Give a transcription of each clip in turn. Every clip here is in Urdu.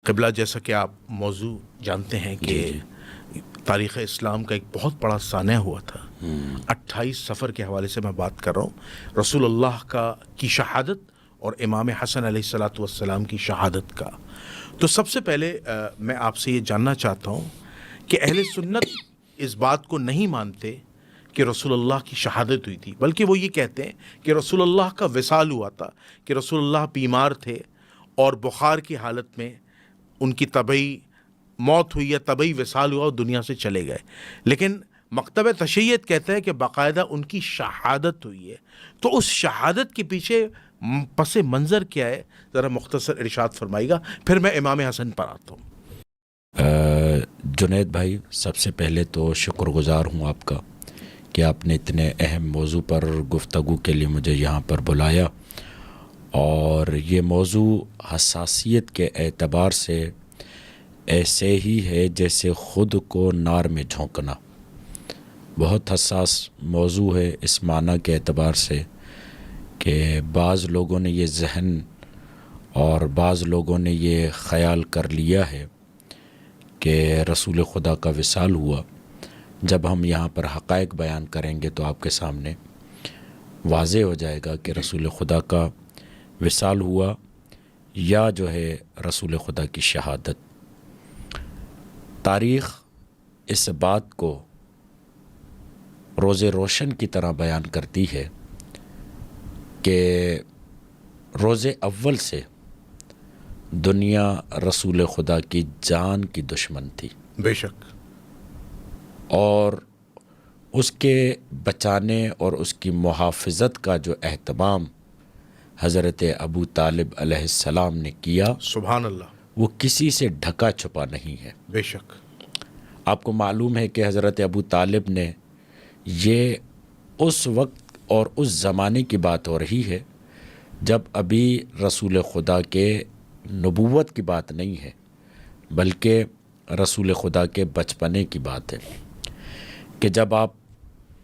قبلہ، جیسا کہ آپ موضوع جانتے ہیں کہ تاریخ اسلام کا ایک بہت بڑا سانحہ ہوا تھا 28 سفر کے حوالے سے میں بات کر رہا ہوں، رسول اللہ کی شہادت اور امام حسن علیہ الصلاۃ والسلام کی شہادت کا۔ تو سب سے پہلے میں آپ سے یہ جاننا چاہتا ہوں کہ اہل سنت اس بات کو نہیں مانتے کہ رسول اللہ کی شہادت ہوئی تھی، بلکہ وہ یہ کہتے ہیں کہ رسول اللہ کا وصال ہوا تھا، کہ رسول اللہ بیمار تھے اور بخار کی حالت میں ان کی طبعی موت ہوئی یا طبعی وصال ہوا اور دنیا سے چلے گئے۔ لیکن مکتبہ تشیعت کہتا ہے کہ باقاعدہ ان کی شہادت ہوئی ہے۔ تو اس شہادت کے پیچھے پس منظر کیا ہے، ذرا مختصر ارشاد فرمائیے گا، پھر میں امام حسن پر آتا ہوں۔ جنید بھائی، سب سے پہلے تو شکر گزار ہوں آپ کا کہ آپ نے اتنے اہم موضوع پر گفتگو کے لیے مجھے یہاں پر بلایا، اور یہ موضوع حساسیت کے اعتبار سے ایسے ہی ہے جیسے خود کو نار میں جھونکنا۔ بہت حساس موضوع ہے اس معنی کے اعتبار سے کہ بعض لوگوں نے یہ ذہن اور بعض لوگوں نے یہ خیال کر لیا ہے کہ رسول خدا کا وصال ہوا۔ جب ہم یہاں پر حقائق بیان کریں گے تو آپ کے سامنے واضح ہو جائے گا کہ رسول خدا کا وصال ہوا یا جو ہے رسول خدا کی شہادت۔ تاریخ اس بات کو روز روشن کی طرح بیان کرتی ہے کہ روز اول سے دنیا رسول خدا کی جان کی دشمن تھی، بے شک، اور اس کے بچانے اور اس کی محافظت کا جو اہتمام حضرت ابو طالب علیہ السلام نے کیا، سبحان اللہ، وہ کسی سے ڈھکا چھپا نہیں ہے۔ بے شک۔ آپ کو معلوم ہے کہ حضرت ابو طالب نے، یہ اس وقت اور اس زمانے کی بات ہو رہی ہے جب ابھی رسول خدا کے نبوت کی بات نہیں ہے، بلکہ رسول خدا کے بچپنے کی بات ہے، کہ جب آپ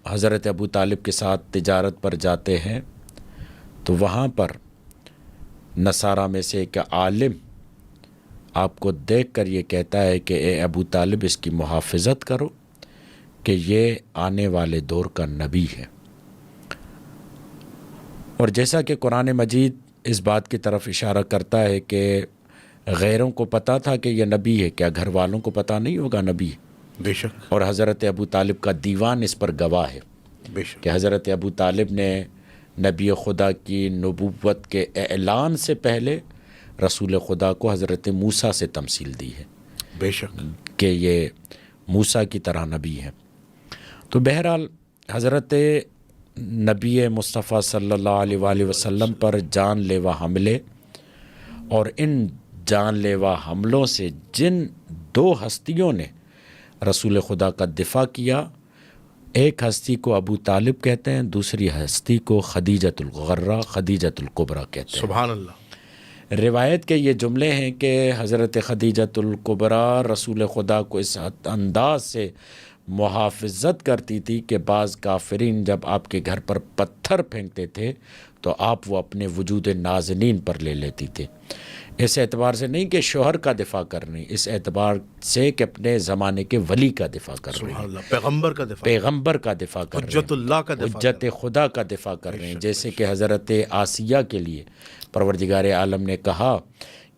حضرت ابو طالب کے ساتھ تجارت پر جاتے ہیں تو وہاں پر نصارہ میں سے ایک عالم آپ کو دیکھ کر یہ کہتا ہے کہ اے ابو طالب، اس کی محافظت کرو کہ یہ آنے والے دور کا نبی ہے۔ اور جیسا کہ قرآن مجید اس بات کی طرف اشارہ کرتا ہے کہ غیروں کو پتہ تھا کہ یہ نبی ہے، کیا گھر والوں کو پتہ نہیں ہوگا نبی ہے؟ بے شک، اور حضرت ابو طالب کا دیوان اس پر گواہ ہے بے شک، کہ حضرت ابو طالب نے نبی خدا کی نبوت کے اعلان سے پہلے رسول خدا کو حضرت موسیٰ سے تمثیل دی ہے بے شک، کہ یہ موسیٰ کی طرح نبی ہے۔ تو بہرحال حضرت نبی مصطفیٰ صلی اللہ علیہ وآلہ وسلم پر جان لیوا حملے، اور ان جان لیوا حملوں سے جن دو ہستیوں نے رسول خدا کا دفاع کیا، ایک ہستی کو ابو طالب کہتے ہیں، دوسری ہستی کو خدیجۃ الغرہ، خدیجۃ الکبریٰ کہتے ہیں۔ سبحان اللہ۔ روایت کے یہ جملے ہیں کہ حضرت خدیجۃ الکبریٰ رسول خدا کو اس انداز سے محافظت کرتی تھی کہ بعض کافرین جب آپ کے گھر پر پتھر پھینکتے تھے تو آپ وہ اپنے وجود نازنین پر لے لیتی تھے۔ اس اعتبار سے نہیں کہ شوہر کا دفاع کر رہی، اس اعتبار سے کہ اپنے زمانے کے ولی کا دفاع کر رہی، سبحان اللہ، پیغمبر کا دفاع، پیغمبر کا دفاع کر رہے ہیں، حجت اللہ کا دفاع، حجت خدا کا دفاع کر رہے ہیں۔ جیسے کہ حضرت آسیہ کے لیے پروردگار عالم نے کہا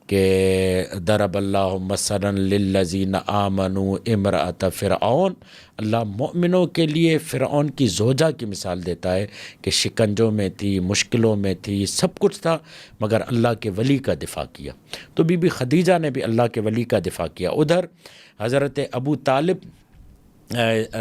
کہ ضرب اللہ مثلا للذین آمنوا امرأۃ فرعون، اللہ مومنوں کے لیے فرعون کی زوجہ کی مثال دیتا ہے کہ شکنجوں میں تھی، مشکلوں میں تھی، سب کچھ تھا، مگر اللہ کے ولی کا دفاع کیا۔ تو بی بی خدیجہ نے بھی اللہ کے ولی کا دفاع کیا۔ ادھر حضرت ابو طالب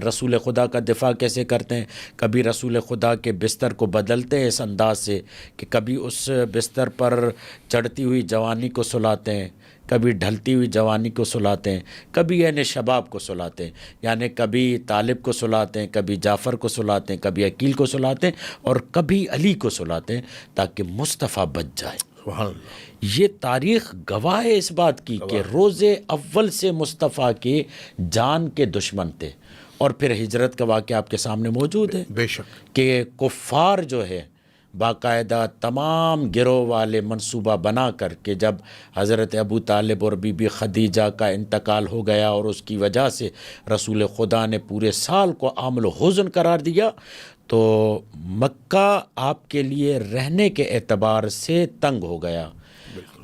رسول خدا کا دفاع کیسے کرتے ہیں؟ کبھی رسول خدا کے بستر کو بدلتے ہیں اس انداز سے کہ کبھی اس بستر پر چڑھتی ہوئی جوانی کو سلاتے ہیں، کبھی ڈھلتی ہوئی جوانی کو سلاتے ہیں، کبھی یعنی شباب کو سلاتے ہیں، یعنی کبھی طالب کو سلاتے ہیں، کبھی جعفر کو سلاتے ہیں، کبھی عقیل کو سلاتے ہیں، اور کبھی علی کو سلاتے ہیں تاکہ مصطفیٰ بچ جائے۔ سبحان اللہ۔ یہ تاریخ گواہ ہے اس بات کی کہ روز اول سے مصطفیٰ کے جان کے دشمن تھے، اور پھر ہجرت کا واقعہ آپ کے سامنے موجود ہے بے شک، کہ کفار جو ہے باقاعدہ تمام گروہ والے منصوبہ بنا کر کہ جب حضرت ابو طالب اور بی بی خدیجہ کا انتقال ہو گیا اور اس کی وجہ سے رسول خدا نے پورے سال کو عامل حزن قرار دیا، تو مکہ آپ کے لیے رہنے کے اعتبار سے تنگ ہو گیا،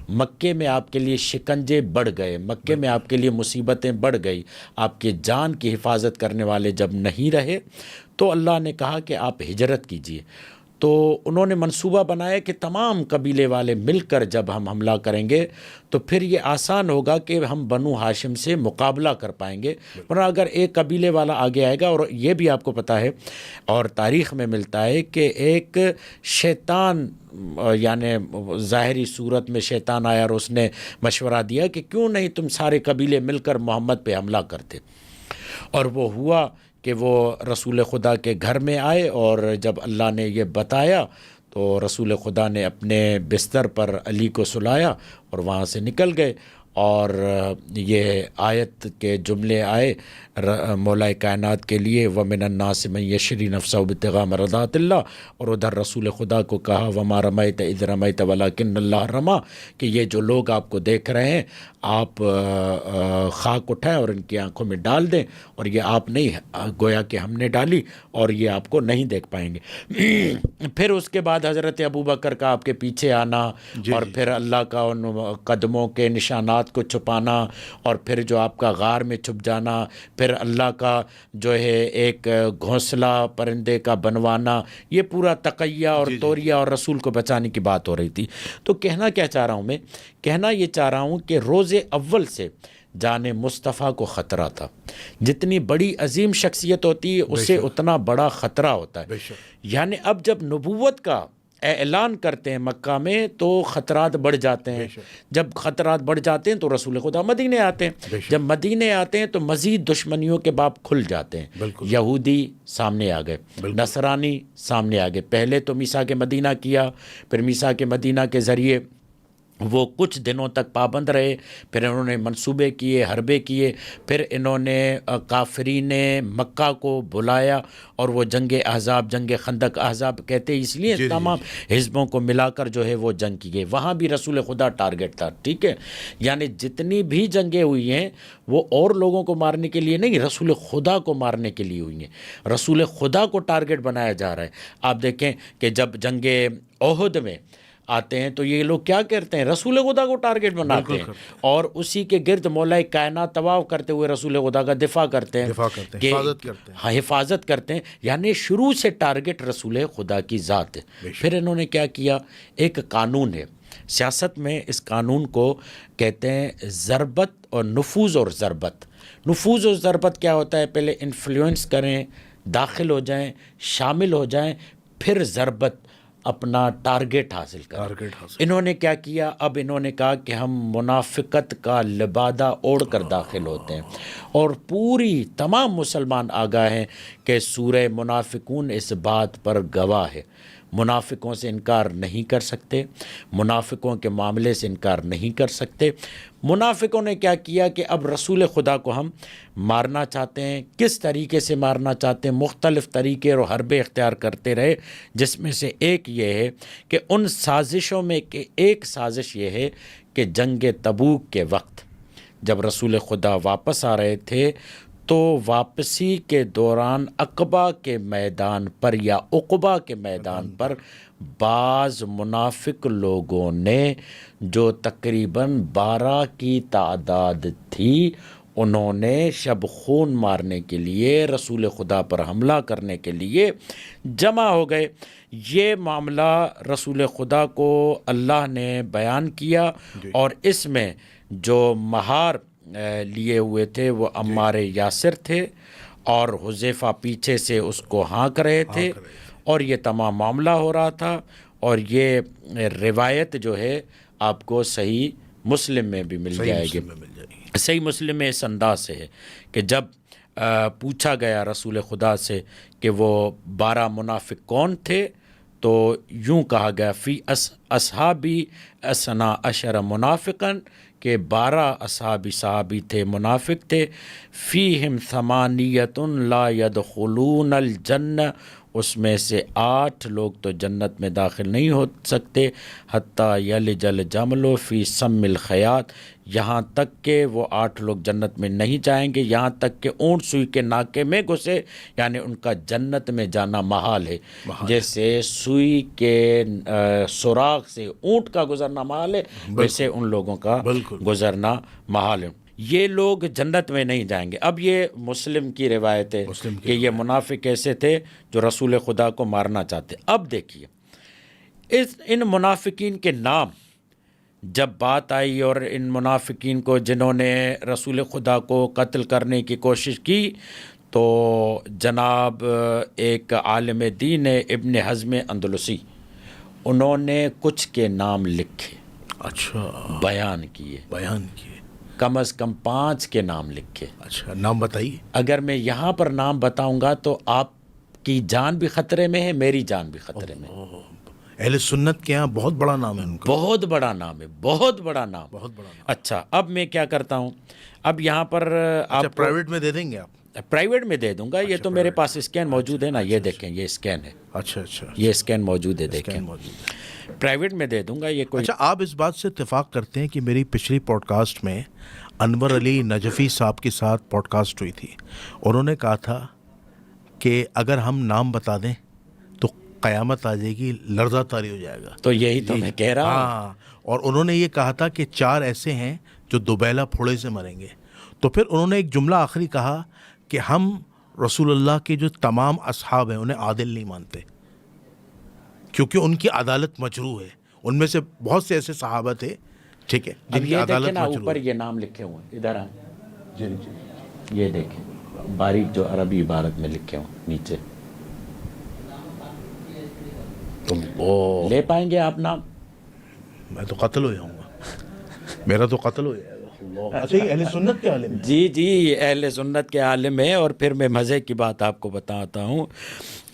مکے میں آپ کے لیے شکنجے بڑھ گئے، مکے میں آپ کے لیے مصیبتیں بڑھ گئی، آپ کے جان کی حفاظت کرنے والے جب نہیں رہے تو اللہ نے کہا کہ آپ ہجرت کیجئے۔ تو انہوں نے منصوبہ بنایا کہ تمام قبیلے والے مل کر جب ہم حملہ کریں گے تو پھر یہ آسان ہوگا کہ ہم بنو ہاشم سے مقابلہ کر پائیں گے، ورنہ اگر ایک قبیلے والا آگے آئے گا، اور یہ بھی آپ کو پتہ ہے اور تاریخ میں ملتا ہے کہ ایک شیطان، یعنی ظاہری صورت میں شیطان آیا اور اس نے مشورہ دیا کہ کیوں نہیں تم سارے قبیلے مل کر محمد پہ حملہ کرتے، اور وہ ہوا کہ وہ رسول خدا کے گھر میں آئے، اور جب اللہ نے یہ بتایا تو رسول خدا نے اپنے بستر پر علی کو سلایا اور وہاں سے نکل گئے، اور یہ آیت کے جملے آئے مولا کائنات کے لیے وَمِنَ النَّاسِ مَن يَشْرِي نَفْسَهُ ابْتِغَاءَ مَرْضَاتِ اللَّهِ، اور ادھر رسول خدا کو کہا وَمَا رَمَيْتَ إِذْ رَمَيْتَ وَلَكِنَّ اللَّهَ رَمَى، کہ یہ جو لوگ آپ کو دیکھ رہے ہیں آپ خاک اٹھائیں اور ان کی آنکھوں میں ڈال دیں، اور یہ آپ نہیں، گویا کہ ہم نے ڈالی اور یہ آپ کو نہیں دیکھ پائیں گے۔ پھر اس کے بعد حضرت ابوبکر کا آپ کے پیچھے آنا، اور پھر اللہ کا ان قدموں کے نشانات کو چھپانا، اور پھر جو آپ کا غار میں چھپ جانا، پھر اللہ کا جو ہے ایک گھونسلہ پرندے کا بنوانا، یہ پورا تقیہ اور توریہ اور رسول کو بچانے کی بات ہو رہی تھی۔ تو کہنا کیا چاہ رہا ہوں میں؟ کہنا یہ چاہ رہا ہوں کہ روز اول سے جان مصطفیٰ کو خطرہ تھا۔ جتنی بڑی عظیم شخصیت ہوتی ہے اسے اتنا بڑا خطرہ ہوتا ہے، یعنی اب جب نبوت کا اعلان کرتے ہیں مکہ میں تو خطرات بڑھ جاتے ہیں، جب خطرات بڑھ جاتے ہیں تو رسول خدا مدینے آتے ہیں، جب مدینے آتے ہیں تو مزید دشمنیوں کے باب کھل جاتے ہیں، یہودی سامنے آ گئے، نصرانی سامنے آ گئے، پہلے تو میثاق مدینہ کیا، پھر میثاق مدینہ کے ذریعے وہ کچھ دنوں تک پابند رہے، پھر انہوں نے منصوبے کیے، حربے کیے، پھر انہوں نے کافرین مکہ کو بلایا، اور وہ جنگ احزاب، جنگ خندق، احزاب کہتے اس لیے تمام حزبوں کو ملا کر جو ہے وہ جنگ کی گئی، وہاں بھی رسول خدا ٹارگٹ تھا، ٹھیک ہے؟ یعنی جتنی بھی جنگیں ہوئی ہیں وہ اور لوگوں کو مارنے کے لیے نہیں، رسول خدا کو مارنے کے لیے ہوئی ہیں، رسول خدا کو ٹارگٹ بنایا جا رہا ہے۔ آپ دیکھیں کہ جب جنگ احد میں آتے ہیں تو یہ لوگ کیا کرتے ہیں؟ رسول خدا کو ٹارگٹ بناتے ہیں، اور اسی کے گرد مولا کائنات طواف کرتے ہوئے رسول خدا کا دفاع کرتے ہیں، حفاظت کرتے ہیں، یعنی شروع سے ٹارگٹ رسول خدا کی ذات ہے۔ پھر انہوں نے کیا کیا؟ ایک قانون ہے سیاست میں، اس قانون کو کہتے ہیں ضربت اور نفوذ اور ضربت۔ نفوذ اور ضربت کیا ہوتا ہے؟ پہلے انفلوئنس کریں، داخل ہو جائیں، شامل ہو جائیں، پھر ضربت، اپنا ٹارگٹ حاصل کریں۔ انہوں نے کیا کیا؟ اب انہوں نے کہا کہ ہم منافقت کا لبادہ اوڑھ کر داخل ہوتے ہیں، اور پوری تمام مسلمان آگاہ ہیں کہ سورہ منافقون اس بات پر گواہ ہے، منافقوں سے انکار نہیں کر سکتے، منافقوں کے معاملے سے انکار نہیں کر سکتے۔ منافقوں نے کیا کیا کہ اب رسول خدا کو ہم مارنا چاہتے ہیں، کس طریقے سے مارنا چاہتے ہیں؟ مختلف طریقے اور حربے اختیار کرتے رہے، جس میں سے ایک یہ ہے کہ ان سازشوں میں کہ ایک سازش یہ ہے کہ جنگ تبوک کے وقت جب رسول خدا واپس آ رہے تھے تو واپسی کے دوران عقبہ کے میدان پر یا عقبہ کے میدان پر بعض منافق لوگوں نے، جو تقریباً 12 کی تعداد تھی، انہوں نے شب خون مارنے کے لیے، رسول خدا پر حملہ کرنے کے لیے جمع ہو گئے۔ یہ معاملہ رسول خدا کو اللہ نے بیان کیا، اور اس میں جو مہار لیے ہوئے تھے وہ عمار یاسر تھے، اور حذیفہ پیچھے سے اس کو ہانک رہے تھے، اور یہ تمام معاملہ ہو رہا تھا۔ اور یہ روایت جو ہے آپ کو صحیح مسلم میں بھی مل جائے گی۔ صحیح مسلم میں اس انداز سے ہے کہ جب پوچھا گیا رسول خدا سے کہ وہ 12 منافق کون تھے، تو یوں کہا گیا فی اصحابی اسنا عشر منافقاً، کہ 12 صحابی تھے، منافق تھے، فیہم ثمانیۃ لا يدخلون الجنہ اس میں سے 8 لوگ تو جنت میں داخل نہیں ہو سکتے، حتیٰ یلج الجمل فی سم الخیاط، یہاں تک کہ وہ 8 لوگ جنت میں نہیں جائیں گے یہاں تک کہ اونٹ سوئی کے ناکے میں گھسے، یعنی ان کا جنت میں جانا محال ہے۔ جیسے سوئی کے سوراخ سے اونٹ کا گزرنا محال ہے، ویسے ان لوگوں کا گزرنا محال ہے۔ یہ لوگ جنت میں نہیں جائیں گے۔ اب یہ مسلم کی روایت ہے کہ یہ منافق ایسے تھے جو رسول خدا کو مارنا چاہتے۔ اب دیکھیے ان منافقین کے نام جب بات آئی، اور ان منافقین کو جنہوں نے رسول خدا کو قتل کرنے کی کوشش کی، تو جناب ایک عالم دین ہے ابن حزم اندلسی، انہوں نے کچھ کے نام لکھے، اچھا بیان کیے، کم از کم 5 کے نام لکھے۔ اچھا، نام بتائیے۔ اگر میں یہاں پر نام بتاؤں گا تو آپ کی جان بھی خطرے میں ہے، میری جان بھی خطرے میں ہے۔ اہل سنت کے یہاں بہت بڑا نام ہے ان کا، بہت بڑا نام ہے، بہت بڑا نام، بہت بڑا نام۔ اچھا، اب میں کیا کرتا ہوں، اب یہاں پر آپ پرائیویٹ میں دے دیں گے آپ؟ پرائیویٹ میں دے دوں گا، یہ تو میرے پاس اسکین موجود ہے نا، یہ دیکھیں یہ اسکین ہے، اچھا اچھا، یہ اسکین موجود ہے، دیکھیں پرائیویٹ میں دے دوں گا یہ کوئی۔ اچھا، آپ اس بات سے اتفاق کرتے ہیں کہ میری پچھلی پوڈ کاسٹ میں انور علی نجفی صاحب کے ساتھ پوڈ کاسٹ ہوئی تھی، انہوں نے کہا تھا کہ اگر ہم نام بتا دیں تو قیامت آ جائے گی، لرزہ طاری ہو جائے گا۔ تو یہی تو میں کہہ رہا ہوں۔ ہاں، اور انہوں نے یہ کہا تھا کہ 4 ایسے ہیں جو دوبیلا پھوڑے سے مریں گے۔ تو پھر انہوں نے ایک جملہ آخری کہا کہ ہم رسول اللہ کے جو تمام اصحاب ہیں انہیں عادل نہیں مانتے، کیونکہ ان کی عدالت مجروح ہے۔ ان میں سے بہت سے ایسے صحابہ تھے، ٹھیک ہے، جن کی عدالت مجروح ہے۔ اوپر یہ نام لکھے ہوئے ہیں، ادھر آئیں، یہ دیکھیں باریک جو عربی عبارت میں لکھے ہوں نیچے، لے پائیں گے آپ نام؟ میں تو قتل ہو جاؤں گا، میرا تو قتل ہو جائے گا۔ اچھا، یہ اہل سنت کے عالم ہے؟ جی جی، یہ اہل سنت کے عالم ہے۔ اور پھر میں مزے کی بات آپ کو بتاتا ہوں،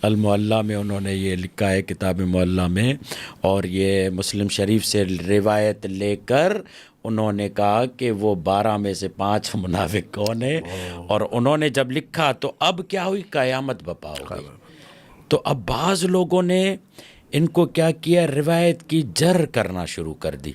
المعلیٰ میں انہوں نے یہ لکھا ہے، کتاب معلیٰ میں، اور یہ مسلم شریف سے روایت لے کر انہوں نے کہا کہ وہ 12 میں سے 5 منافق کون ہیں، اور انہوں نے جب لکھا تو اب کیا ہوئی، قیامت بپا ہو گئی۔ تو اب بعض لوگوں نے ان کو کیا کیا، روایت کی جر کرنا شروع کر دی،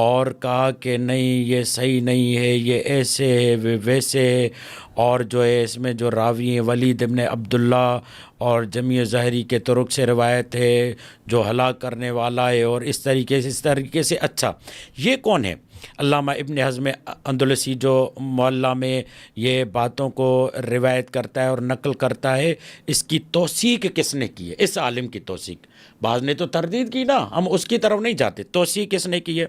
اور کہا کہ نہیں یہ صحیح نہیں ہے، یہ ایسے ہے ویسے ہے، اور جو ہے اس میں جو راوی ہیں ولید ابن عبداللہ اور جمیع ظاہری کے طرق سے روایت ہے جو ہلاک کرنے والا ہے، اور اس طریقے سے۔ اچھا، یہ کون ہے؟ علامہ ابن حزم اندلسی جو معلیٰ میں یہ باتوں کو روایت کرتا ہے اور نقل کرتا ہے، اس کی توثیق کس نے کی ہے؟ اس عالم کی توثیق، بعض نے تو تردید کی نا، ہم اس کی طرف نہیں جاتے، توثیق کس نے کی ہے؟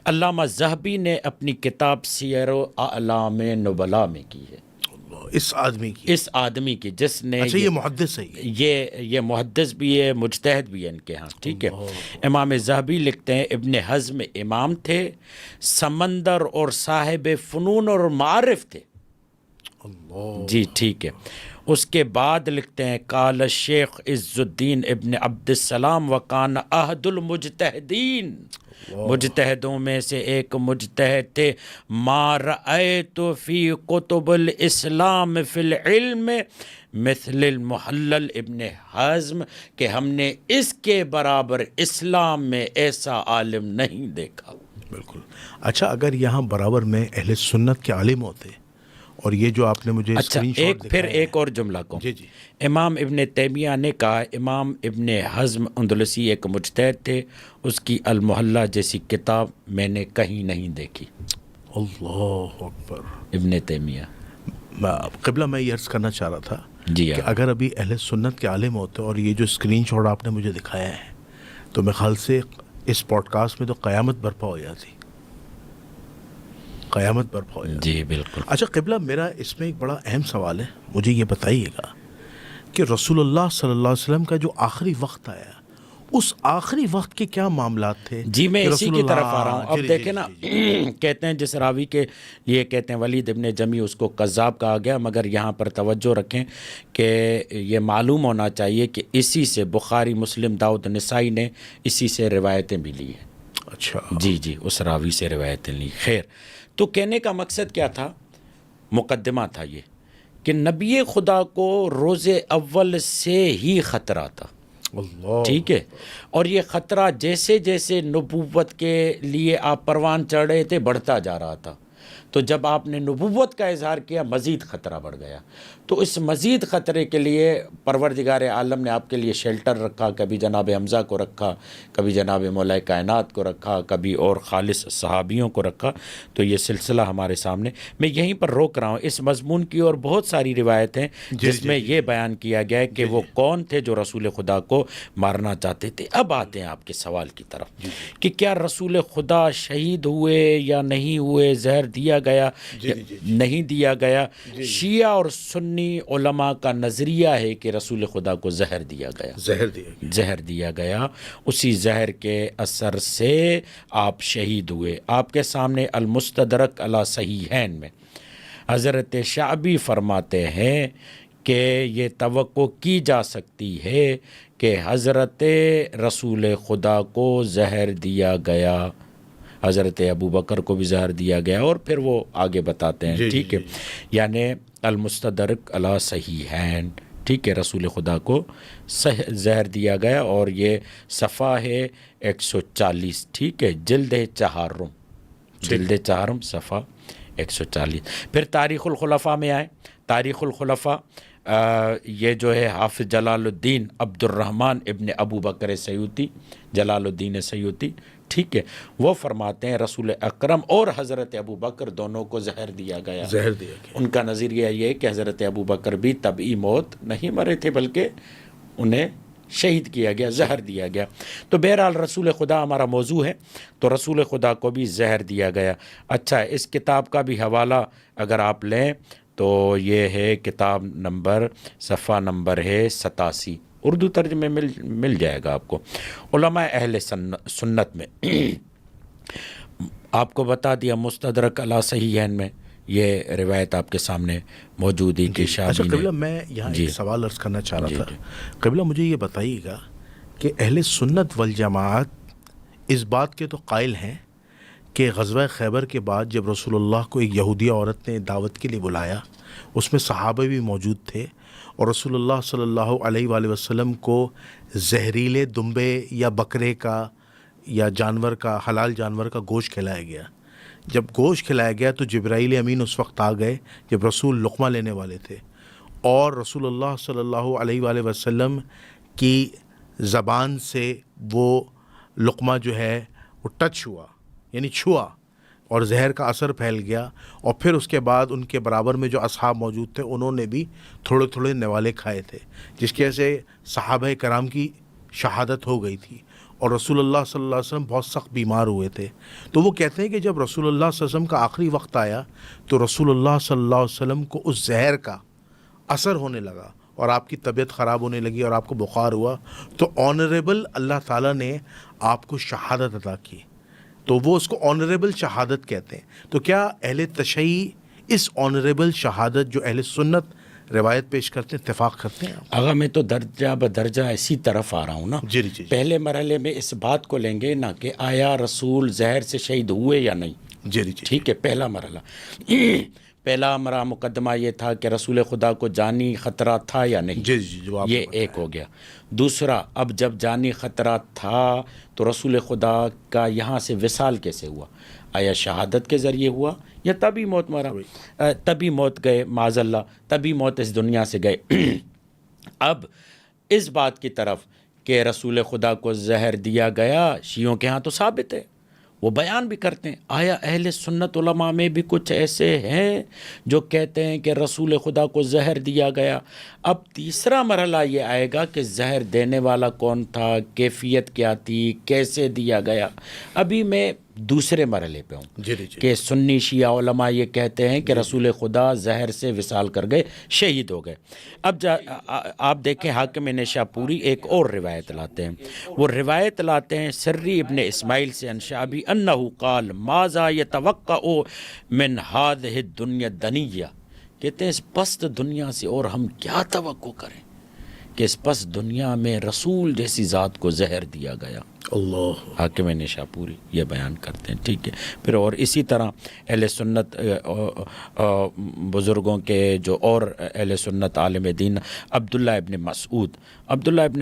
علامہ ذہبی نے اپنی کتاب سیر اعلام نبلاء میں کی ہے، اس آدمی کی جس نے، اچھا یہ محدث ہے، یہ محدث بھی ہے، مجتہد بھی ہے ان کے ہاں، ٹھیک ہے۔ امام ذہبی لکھتے ہیں ابن حزم امام تھے، سمندر اور صاحب فنون اور معارف تھے، جی ٹھیک ہے۔ اس کے بعد لکھتے ہیں قال الشیخ عز الدین ابن عبد السلام وکان احد المجتہدین، مجتہدوں میں سے ایک مجتہد تھے، ما رأیت فی کتب الاسلام فی العلم مثل المحلل ابن حزم، کہ ہم نے اس کے برابر اسلام میں ایسا عالم نہیں دیکھا۔ بالکل۔ اچھا، اگر یہاں برابر میں اہل سنت کے عالم ہوتے، اور یہ جو آپ نے مجھے اسکرین شاٹ دکھایا، پھر ایک اور جملہ کو، جی جی، امام ابن تیمیہ نے کہا امام ابن حزم اندلسی ایک مجتہد تھے، اس کی المحلہ جیسی کتاب میں نے کہیں نہیں دیکھی۔ اللہ اکبر۔ ابن تیمیہ، قبلہ میں یہ عرض کرنا چاہ رہا تھا جی کہ اگر ابھی اہل سنت کے عالم ہوتے اور یہ جو اسکرین شاٹ آپ نے مجھے دکھایا ہے، تو میرے خیال سے اس پوڈ کاسٹ میں تو قیامت برپا ہو جاتی، قیامت برپا ہو جاتی۔ جی بالکل۔ اچھا قبلہ، میرا اس میں ایک بڑا اہم سوال ہے، مجھے یہ بتائیے گا کہ رسول اللہ صلی اللہ علیہ وسلم کا جو آخری وقت آیا، اس آخری وقت کے کیا معاملات تھے؟ جی میں کہ اسی رسول کی طرف اللہ، آ رہا ہوں۔ اب دیکھیں نا، کہتے ہیں جس راوی کے لیے کہتے ہیں ولید ابن جمی، اس کو کذاب کہا گیا، مگر یہاں پر توجہ رکھیں کہ یہ معلوم ہونا چاہیے کہ اسی سے بخاری، مسلم، داؤد، نسائی نے اسی سے روایتیں بھی لی ہیں۔ اچھا، جی جی، اس راوی سے روایتیں لی۔ خیر، تو کہنے کا مقصد کیا تھا؟ مقدمہ تھا یہ کہ نبی خدا کو روز اول سے ہی خطرہ تھا. اللہ. ٹھیک ہے. اور یہ خطرہ جیسے جیسے نبوت کے لیے آپ پروان چڑھ رہے تھے بڑھتا جا رہا تھا. تو جب آپ نے نبوت کا اظہار کیا مزید خطرہ بڑھ گیا. تو اس مزید خطرے کے لیے پروردگار عالم نے آپ کے لیے شیلٹر رکھا. کبھی جناب حمزہ کو رکھا, کبھی جناب مولا کائنات کو رکھا, کبھی اور خالص صحابیوں کو رکھا. تو یہ سلسلہ ہمارے سامنے, میں یہیں پر روک رہا ہوں. اس مضمون کی اور بہت ساری روایتیں جس میں یہ بیان کیا گیا ہے کہ وہ کون تھے جو رسول خدا کو مارنا چاہتے تھے. اب آتے ہیں آپ کے سوال کی طرف کہ کیا رسول خدا شہید ہوئے یا نہیں ہوئے, زہر دیا گیا نہیں دیا گیا. شیعہ اور سنی علماء کا نظریہ ہے کہ رسول خدا کو زہر دیا گیا, زہر دیا گیا. اسی زہر کے اثر سے آپ شہید ہوئے. آپ کے سامنے المستدرک علی صحیحین میں حضرت شعبی فرماتے ہیں کہ یہ توقع کی جا سکتی ہے کہ حضرت رسول خدا کو زہر دیا گیا, حضرت ابو بکر کو بھی زہر دیا گیا, اور پھر وہ آگے بتاتے ہیں. ٹھیک ہے. یعنی المستدرک علی صحیحین, ٹھیک ہے, رسول خدا کو زہر دیا گیا. اور یہ صفحہ ہے 140, ٹھیک ہے, جلد چہارم صفحہ 140. پھر تاریخ الخلفاء میں آئے. تاریخ الخلفاء یہ جو ہے حافظ جلال الدین عبد الرحمن ابن ابو بکر سیوطی, جلال الدین سیوطی, ٹھیک ہے, وہ فرماتے ہیں رسول اکرم اور حضرت ابو بکر دونوں کو زہر دیا گیا. ان کا نظریہ یہ ہے کہ حضرت ابو بکر بھی طبعی موت نہیں مرے تھے بلکہ انہیں شہید کیا گیا, زہر دیا گیا. تو بہرحال رسول خدا ہمارا موضوع ہے, تو رسول خدا کو بھی زہر دیا گیا. اچھا, اس کتاب کا بھی حوالہ اگر آپ لیں تو یہ ہے کتاب نمبر, صفحہ نمبر ہے 87, اردو ترجمے مل جائے گا آپ کو. علماء اہل سنت میں آپ کو بتا دیا, مستدرک علی صحیحین میں یہ روایت آپ کے سامنے موجود ہے کہ اچھا قبلہ, میں یہاں ایک سوال عرض کرنا چاہ رہا تھا. قبلہ مجھے یہ بتائیے گا کہ اہل سنت والجماعت اس بات کے تو قائل ہیں کہ غزوہ خیبر کے بعد جب رسول اللہ کو ایک یہودیہ عورت نے دعوت کے لیے بلایا, اس میں صحابہ بھی موجود تھے, اور رسول اللہ صلی اللہ علیہ وآلہ وسلم کو زہریلے دمبے یا بکرے کا یا جانور کا, حلال جانور کا گوشت کھلایا گیا. جب گوشت کھلایا گیا تو جبرائیل امین اس وقت آ گئے جب رسول لقمہ لینے والے تھے, اور رسول اللہ صلی اللہ علیہ وآلہ وسلم کی زبان سے وہ لقمہ جو ہے وہ ٹچ ہوا, یعنی چھوا, اور زہر کا اثر پھیل گیا. اور پھر اس کے بعد ان کے برابر میں جو اصحاب موجود تھے انہوں نے بھی تھوڑے تھوڑے نوالے کھائے تھے, جس کی وجہ سے صحابہ کرام کی شہادت ہو گئی تھی. اور رسول اللہ صلی اللہ علیہ وسلم بہت سخت بیمار ہوئے تھے. تو وہ کہتے ہیں کہ جب رسول اللہ صلی اللہ علیہ وسلم کا آخری وقت آیا تو رسول اللہ صلی اللہ علیہ وسلم کو اس زہر کا اثر ہونے لگا اور آپ کی طبیعت خراب ہونے لگی اور آپ کو بخار ہوا, تو آنریبل اللہ تعالیٰ نے آپ کو شہادت عطا کی, تو وہ اس کو آنریبل شہادت کہتے ہیں. تو کیا اہل تشیع اس آنریبل شہادت جو اہل سنت روایت پیش کرتے ہیں اتفاق کرتے ہیں؟ آغا میں تو درجہ بدرجہ اسی طرف آ رہا ہوں نا. جی. پہلے مرحلے میں اس بات کو لیں گے نا کہ آیا رسول زہر سے شہید ہوئے یا نہیں. جی. ٹھیک ہے, پہلا مرحلہ. پہلا ہمارا مقدمہ یہ تھا کہ رسول خدا کو جانی خطرہ تھا یا نہیں. جی. یہ ایک ہو گیا. دوسرا, اب جب جانی خطرہ تھا تو رسول خدا کا یہاں سے وصال کیسے ہوا؟ آیا شہادت کے ذریعے ہوا یا تبھی موت مرا, تبھی موت گئے, معاذ اللہ, تبھی موت اس دنیا سے گئے. اب اس بات کی طرف کہ رسول خدا کو زہر دیا گیا شیعوں کے ہاں تو ثابت ہے, وہ بیان بھی کرتے ہیں. آیا اہل سنت علماء میں بھی کچھ ایسے ہیں جو کہتے ہیں کہ رسول خدا کو زہر دیا گیا؟ اب تیسرا مرحلہ یہ آئے گا کہ زہر دینے والا کون تھا, کیفیت کیا تھی, کیسے دیا گیا. ابھی میں دوسرے مرحلے پہ ہوں. جی. کہ سنی شیعہ علماء یہ کہتے ہیں کہ رسول خدا زہر سے وصال کر گئے, شہید ہو گئے. اب آپ دیکھیں حاکم نشاپوری ایک اور روایت لاتے ہیں. وہ روایت لاتے ہیں سری ابن اسماعیل سے عن شعبی انہو قال ماذا یتوقع من هذه الدنیا الدنیہ. کہتے ہیں اس پست دنیا سے اور ہم کیا توقع کریں کہ اس پست دنیا میں رسول جیسی ذات کو زہر دیا گیا. اللہ حاکم نشاپوری یہ بیان کرتے ہیں. ٹھیک ہے. پھر اور اسی طرح اہل سنت بزرگوں کے جو اور اہل سنت عالم دین عبداللہ ابن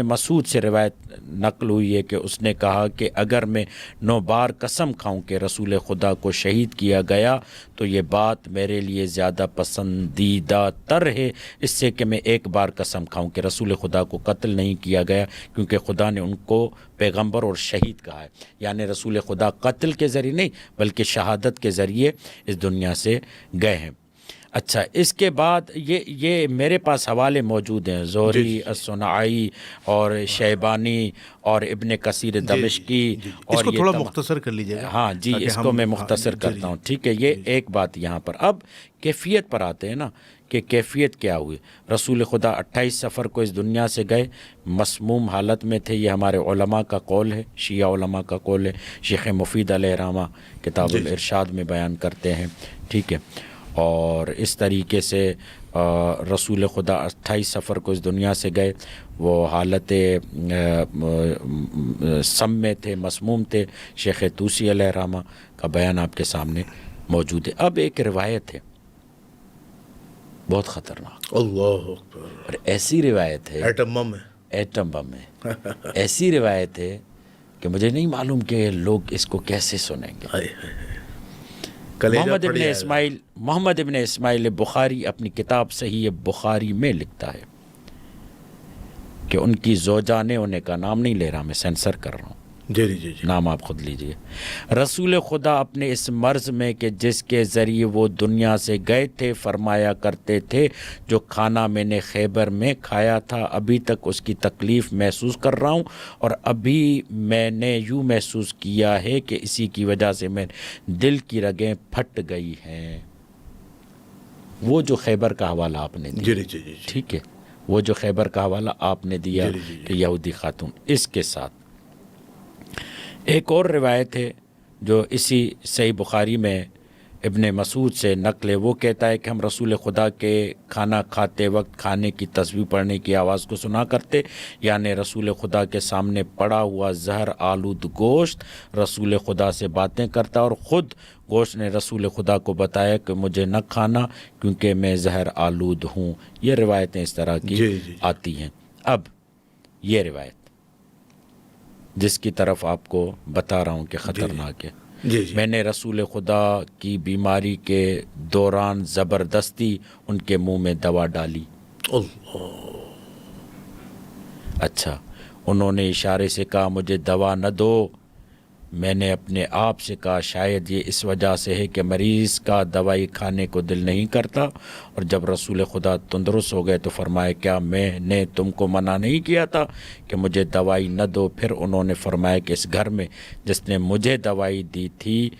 مسعود سے روایت نقل ہوئی ہے کہ اس نے کہا کہ اگر میں 9 بار قسم کھاؤں کہ رسول خدا کو شہید کیا گیا تو یہ بات میرے لیے زیادہ پسندیدہ تر ہے اس سے کہ میں 1 بار قسم کھاؤں کہ رسول خدا کو قتل نہیں کیا گیا کیونکہ خدا نے ان کو پیغمبر اور شہید کہا ہے. یعنی رسول خدا قتل کے ذریعے نہیں بلکہ شہادت کے ذریعے اس دنیا سے گئے ہیں. اچھا اس کے بعد یہ میرے پاس حوالے موجود ہیں زہری الصنعائی اور شیبانی اور ابن کثیر دمشقی. اس کو تھوڑا مختصر کر لیجیے گا. ہاں جی اس کو میں مختصر کرتا ہوں. ٹھیک ہے. یہ ایک بات یہاں پر. اب کیفیت پر آتے ہیں نا کہ کیفیت کیا ہوئی. رسول خدا 28 صفر کو اس دنیا سے گئے مسموم حالت میں تھے. یہ ہمارے علماء کا قول ہے شیعہ علماء کا قول ہے. شیخ مفید علیہ رحمہ کتاب الارشاد میں بیان کرتے ہیں. ٹھیک ہے. اور اس طریقے سے رسول خدا 28 صفر کو اس دنیا سے گئے. وہ حالت سم میں تھے مسموم تھے. شیخ طوسی علیہ رحمہ کا بیان آپ کے سامنے موجود ہے. اب ایک روایت ہے بہت خطرناک. اللہ اکبر. اور ایسی روایت ہے ایٹم بم ہے ایسی روایت ہے کہ مجھے نہیں معلوم کہ لوگ اس کو کیسے سنیں گے. محمد ابن اسماعیل بخاری اپنی کتاب صحیح بخاری میں لکھتا ہے کہ ان کی زوجہ نے انہیں کا نام نہیں لے رہا میں سینسر کر رہا ہوں جی نام آپ خود لیجئے. رسول خدا اپنے اس مرض میں کہ جس کے ذریعے وہ دنیا سے گئے تھے فرمایا کرتے تھے جو کھانا میں نے خیبر میں کھایا تھا ابھی تک اس کی تکلیف محسوس کر رہا ہوں اور ابھی میں نے یوں محسوس کیا ہے کہ اسی کی وجہ سے میں دل کی رگیں پھٹ گئی ہیں. وہ جو خیبر کا حوالہ آپ نے دیا جی. ٹھیک ہے. وہ جو خیبر کا حوالہ آپ نے دیا کہ یہودی خاتون. اس کے ساتھ ایک اور روایت ہے جو اسی صحیح بخاری میں ابن مسعود سے نقل ہے. وہ کہتا ہے کہ ہم رسول خدا کے کھانا کھاتے وقت کھانے کی تسبیح پڑھنے کی آواز کو سنا کرتے. یعنی رسول خدا کے سامنے پڑا ہوا زہر آلود گوشت رسول خدا سے باتیں کرتا اور خود گوشت نے رسول خدا کو بتایا کہ مجھے نہ کھانا کیونکہ میں زہر آلود ہوں. یہ روایتیں اس طرح کی آتی ہیں. اب یہ روایت جس کی طرف آپ کو بتا رہا ہوں کہ خطرناک ہے. میں نے رسول خدا کی بیماری کے دوران زبردستی ان کے منہ میں دوا ڈالی. اچھا انہوں نے اشارے سے کہا مجھے دوا نہ دو. میں نے اپنے آپ سے کہا شاید یہ اس وجہ سے ہے کہ مریض کا دوائی کھانے کو دل نہیں کرتا. اور جب رسول خدا تندرست ہو گئے تو فرمایا کیا میں نے تم کو منع نہیں کیا تھا کہ مجھے دوائی نہ دو. پھر انہوں نے فرمایا کہ اس گھر میں جس نے مجھے دوائی دی تھی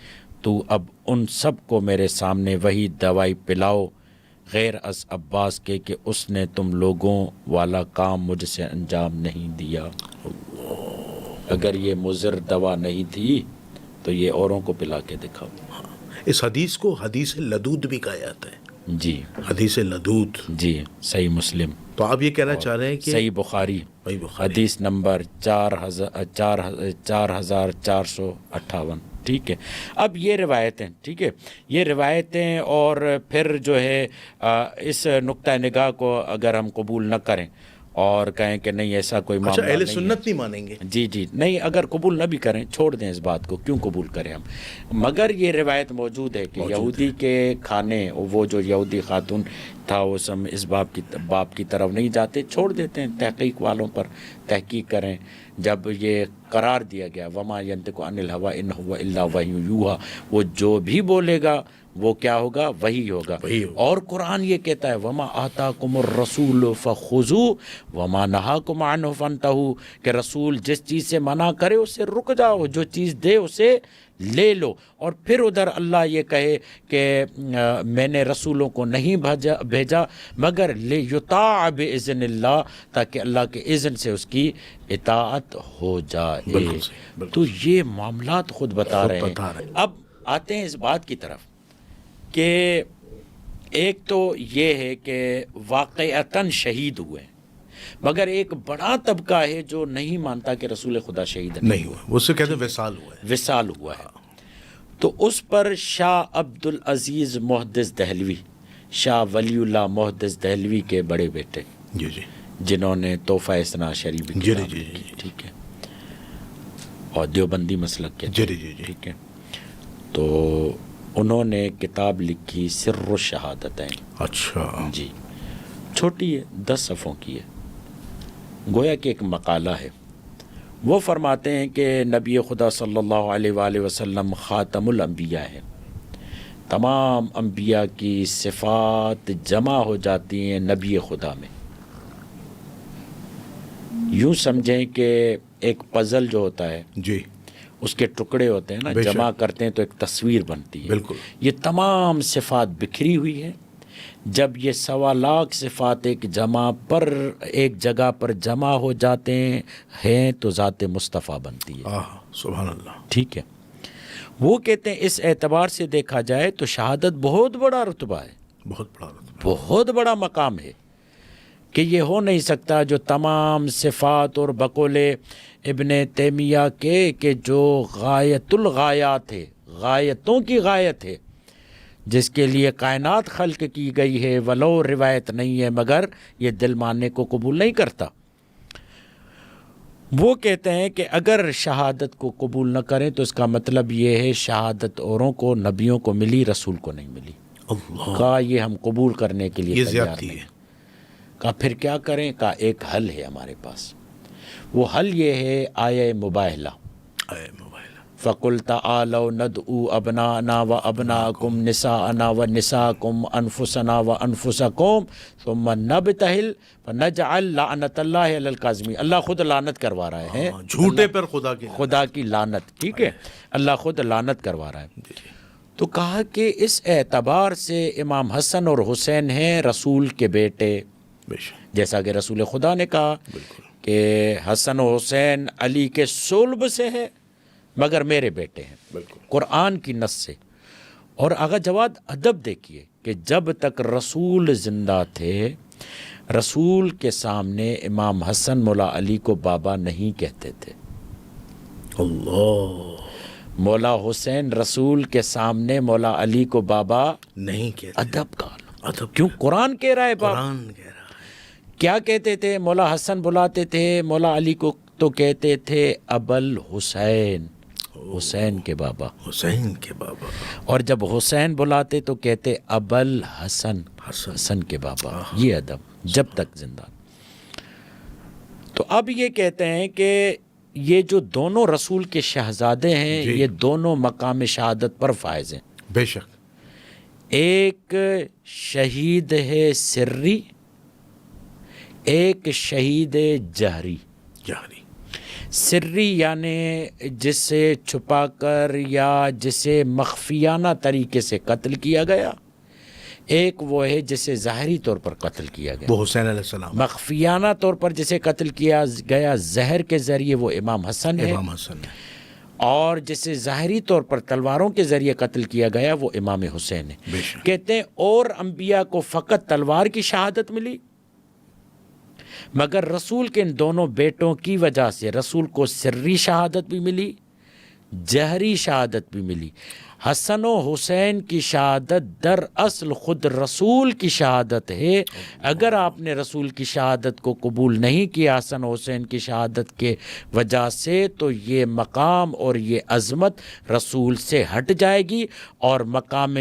تو اب ان سب کو میرے سامنے وہی دوائی پلاؤ غیر از عباس کے کہ اس نے تم لوگوں والا کام مجھ سے انجام نہیں دیا. اگر یہ مضر دوا نہیں تھی تو یہ اوروں کو پلا کے دکھاؤ. اس حدیث کو حدیث لدود بھی کہا جاتا ہے. جی حدیث لدود. جی صحیح مسلم. تو آپ یہ کہنا چاہ رہے ہیں کہ صحیح بخاری حدیث نمبر 4458. ٹھیک ہے. اب یہ روایتیں ٹھیک ہے یہ روایتیں اور پھر جو ہے اس نقطہ نگاہ کو اگر ہم قبول نہ کریں اور کہیں کہ نہیں ایسا کوئی معاملہ نہیں ہے. اہل سنت نہیں مانیں گے. جی نہیں اگر قبول نہ بھی کریں چھوڑ دیں اس بات کو. کیوں قبول کریں ہم. مگر یہ روایت موجود ہے کہ یہودی کے کھانے وہ جو یہودی خاتون تھا وہ سب اس باپ کی طرف نہیں جاتے چھوڑ دیتے ہیں. تحقیق والوں پر تحقیق کریں. جب یہ قرار دیا گیا وما ینطق عن الہوی ان هو الا وحی یوحی وہ جو بھی بولے گا وہ کیا ہوگا وہی ہوگا. اور قرآن یہ کہتا ہے وما آتاکم الرسول فخذوہ وما نہاکم عنہ فانتہوا کہ رسول جس چیز سے منع کرے اسے رک جاؤ جو چیز دے اسے لے لو. اور پھر ادھر اللہ یہ کہے کہ میں نے رسولوں کو نہیں بھیجا مگر لیطاع باذن اللہ تاکہ اللہ کے اذن سے اس کی اطاعت ہو جائے. تو یہ معاملات خود بتا رہے ہیں. اب آتے ہیں اس بات کی طرف کہ ایک تو یہ ہے کہ واقعتاً شہید ہوئے مگر ایک بڑا طبقہ ہے جو نہیں مانتا کہ رسول خدا شہید نہیں ہوا، وہ سے کہتے ہیں وصال ہوا ہے. وصال ہوا ہے. تو اس پر شاہ عبد العزیز محدث دہلوی، شاہ ولی اللہ محدث دہلوی کے بڑے بیٹے، جی جی جنہوں نے تحفہ اثنا عشری بھی جی کتاب جی لکھی، جی ٹھیک ہے، اور دیوبندی مسلک کے جی جی جی ٹھیک ہے. تو انہوں نے کتاب لکھی سر الشہادتین. اچھا جی چھوٹی ہے، 10 صفحوں کی ہے، گویا کہ ایک مقالہ ہے. وہ فرماتے ہیں کہ نبی خدا صلی اللہ علیہ وآلہ وسلم خاتم الانبیاء ہے. تمام انبیاء کی صفات جمع ہو جاتی ہیں نبی خدا میں. یوں سمجھیں کہ ایک پزل جو ہوتا ہے جی اس کے ٹکڑے ہوتے ہیں نا، بے شک. جمع کرتے ہیں تو ایک تصویر بنتی ہے. بالکل. یہ تمام صفات بکھری ہوئی ہے. جب یہ 1.25 لاکھ صفات ایک جگہ پر جمع ہو جاتے ہیں تو ذات مصطفیٰ بنتی ہے. سبحان اللہ. ٹھیک ہے. وہ کہتے ہیں اس اعتبار سے دیکھا جائے تو شہادت بہت بڑا رتبہ ہے، بہت بڑا رتبہ. بہت بڑا مقام ہے کہ یہ ہو نہیں سکتا جو تمام صفات، اور بقول ابن تیمیہ کے کہ جو غایت الغایات ہے، غایتوں کی غایت ہے، جس کے لیے کائنات خلق کی گئی ہے، ولو روایت نہیں ہے مگر یہ دل ماننے کو قبول نہیں کرتا. وہ کہتے ہیں کہ اگر شہادت کو قبول نہ کریں تو اس کا مطلب یہ ہے شہادت اوروں کو، نبیوں کو ملی، رسول کو نہیں ملی. اللہ، کہا یہ ہم قبول کرنے کے لیے یہ تیار زیادتی نہیں. ہے. کہا پھر کیا کریں؟ کہا ایک حل ہے ہمارے پاس. وہ حل یہ ہے آیہ مباہلہ. اے موبائل. فَقُلْ تَعَالَوْا نَدْعُوا أَبْنَاءَنَا وَأَبْنَاءَكُمْ نِسَاءَنَا وَنِسَاءَكُمْ أَنفُسَنَا وَأَنفُسَكُمْ ثُمَّ نَبْتَهِلْ فَنَجْعَلْ لَعْنَةَ اللَّهِ عَلَى الْكَاظِمِينَ. اللہ خود لعنت کروا رہے ہیں، جھوٹے پر خدا کی لعنت. ٹھیک ہے، اللہ خود لعنت کروا رہا ہے. تو کہا کہ اس اعتبار سے امام حسن اور حسین ہیں رسول کے بیٹے، بے شک. جیسا کہ رسول خدا نے کہا کہ حسن و حسین علی کے صلب سے ہے مگر میرے بیٹے ہیں، بالکل. قرآن کی نص سے. اور آغا جواد ادب دیکھیے کہ جب تک رسول زندہ تھے، رسول کے سامنے امام حسن مولا علی کو بابا نہیں کہتے تھے. اللہ. مولا حسین رسول کے سامنے مولا علی کو بابا نہیں کہتے. ادب کا ادب. کیوں؟ قرآن کہہ رہا ہے بابا. قرآن کہہ رہا ہے. کیا کہتے تھے؟ مولا حسن بلاتے تھے مولا علی کو تو کہتے تھے ابل حسین، حسین کے بابا. حسین کے بابا. اور جب حسین بلاتے تو کہتے ابل حسن، حسن. حسن کے بابا. یہ ادب جب تک زندہ. تو اب یہ کہتے ہیں کہ یہ جو دونوں رسول کے شہزادے ہیں، جی. یہ دونوں مقام شہادت پر فائز ہیں. بے شک. ایک شہید ہے سری، ایک شہید جہری. جہری. سری یعنی جسے چھپا کر یا جسے مخفیانہ طریقے سے قتل کیا گیا. ایک وہ ہے جسے ظاہری طور پر قتل کیا گیا. وہ حسین علیہ السلام. مخفیانہ طور پر جسے قتل کیا گیا زہر کے ذریعے وہ امام حسن ہے. امام حسن. اور جسے ظاہری طور پر تلواروں کے ذریعے قتل کیا گیا وہ امام حسین ہے. بے شک. کہتے ہیں اور انبیاء کو فقط تلوار کی شہادت ملی، مگر رسول کے ان دونوں بیٹوں کی وجہ سے رسول کو سری شہادت بھی ملی، جہری شہادت بھی ملی. حسن و حسین کی شہادت در اصل خود رسول کی شہادت ہے. اگر آپ نے رسول کی شہادت کو قبول نہیں کیا حسن و حسین کی شہادت کے وجہ سے، تو یہ مقام اور یہ عظمت رسول سے ہٹ جائے گی، اور مقام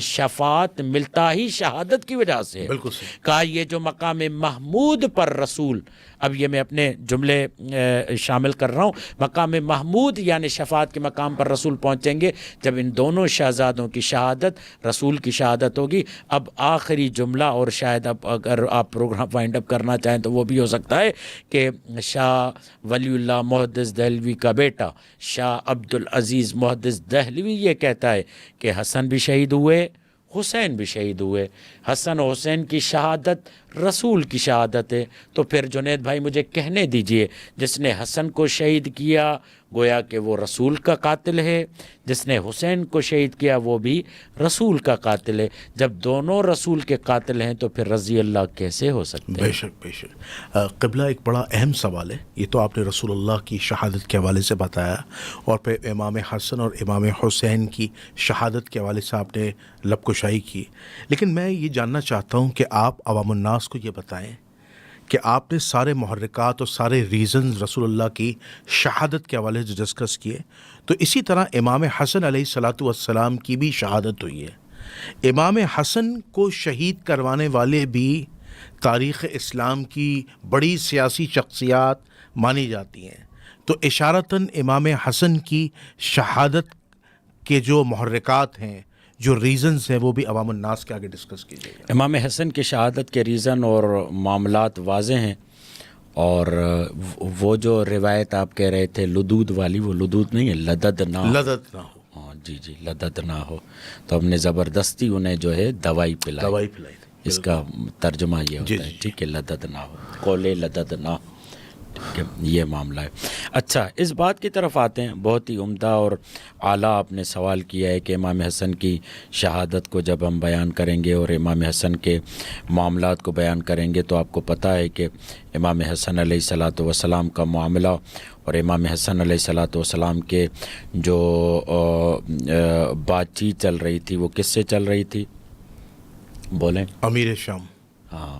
شفاعت ملتا ہی شہادت کی وجہ سے ہے. بالکل صحیح. کہا یہ جو مقام محمود پر رسول، اب یہ میں اپنے جملے شامل کر رہا ہوں، مقام محمود یعنی شفاعت کے مقام پر رسول پہنچیں گے جب ان دونوں شہزادوں کی شہادت رسول کی شہادت ہوگی. اب آخری جملہ، اور شاید اب اگر آپ پروگرام وائنڈ اپ کرنا چاہیں تو وہ بھی ہو سکتا ہے کہ شاہ ولی اللہ محدث دہلوی کا بیٹا شاہ عبد العزیز محدث دہلوی یہ کہتا ہے کہ حسن بھی شہید ہوئے، حسین بھی شہید ہوئے. حسن و حسین کی شہادت رسول کی شہادت ہے. تو پھر جنید بھائی مجھے کہنے دیجئے، جس نے حسن کو شہید کیا گویا کہ وہ رسول کا قاتل ہے، جس نے حسین کو شہید کیا وہ بھی رسول کا قاتل ہے۔ جب دونوں رسول کے قاتل ہیں تو پھر رضی اللہ کیسے ہو سکتے ہیں؟ بے شک بے شک۔ قبلہ ایک بڑا اہم سوال ہے، یہ تو آپ نے رسول اللہ کی شہادت کے حوالے سے بتایا، اور پھر امام حسن اور امام حسین کی شہادت کے حوالے سے آپ نے لب کشائی کی، لیکن میں یہ جاننا چاہتا ہوں کہ آپ عوام الناس کو یہ بتائیں کہ آپ نے سارے محرکات اور سارے ریزنز رسول اللہ کی شہادت کے حوالے سے ڈسکس کیے، تو اسی طرح امام حسن علیہ الصلاۃ والسلام کی بھی شہادت ہوئی ہے۔ امام حسن کو شہید کروانے والے بھی تاریخ اسلام کی بڑی سیاسی شخصیات مانی جاتی ہیں، تو اشارتاً امام حسن کی شہادت کے جو محرکات ہیں، جو ریزنز ہیں، وہ بھی عوام الناس کے آگے ڈسکس کیجیے گا۔ امام حسن کی شہادت کے ریزن اور معاملات واضح ہیں، اور وہ جو روایت آپ کہہ رہے تھے لدود والی، وہ لدود نہیں ہے، لدد نہ ہو۔ لدد نہ ہو، ہاں جی جی، لدد نہ ہو، تو ہم نے زبردستی انہیں جو ہے دوائی پلائی، دوائی پلائی تھی۔ اس کا ترجمہ یہ ہوتا ہے، جی۔ ٹھیک ہے، لدد نہ ہو، قول لدد نہ ہو، ٹھیک ہے، یہ معاملہ ہے۔ اچھا، اس بات کی طرف آتے ہیں، بہت ہی عمدہ اور اعلیٰ آپ نے سوال کیا ہے کہ امام حسن کی شہادت کو جب ہم بیان کریں گے اور امام حسن کے معاملات کو بیان کریں گے، تو آپ کو پتہ ہے کہ امام حسن علیہ الصلاۃ والسلام کا معاملہ اور امام حسن علیہ الصلاۃ والسلام کے جو بات چیت چل رہی تھی، وہ کس سے چل رہی تھی؟ بولیں۔ امیر شام، ہاں،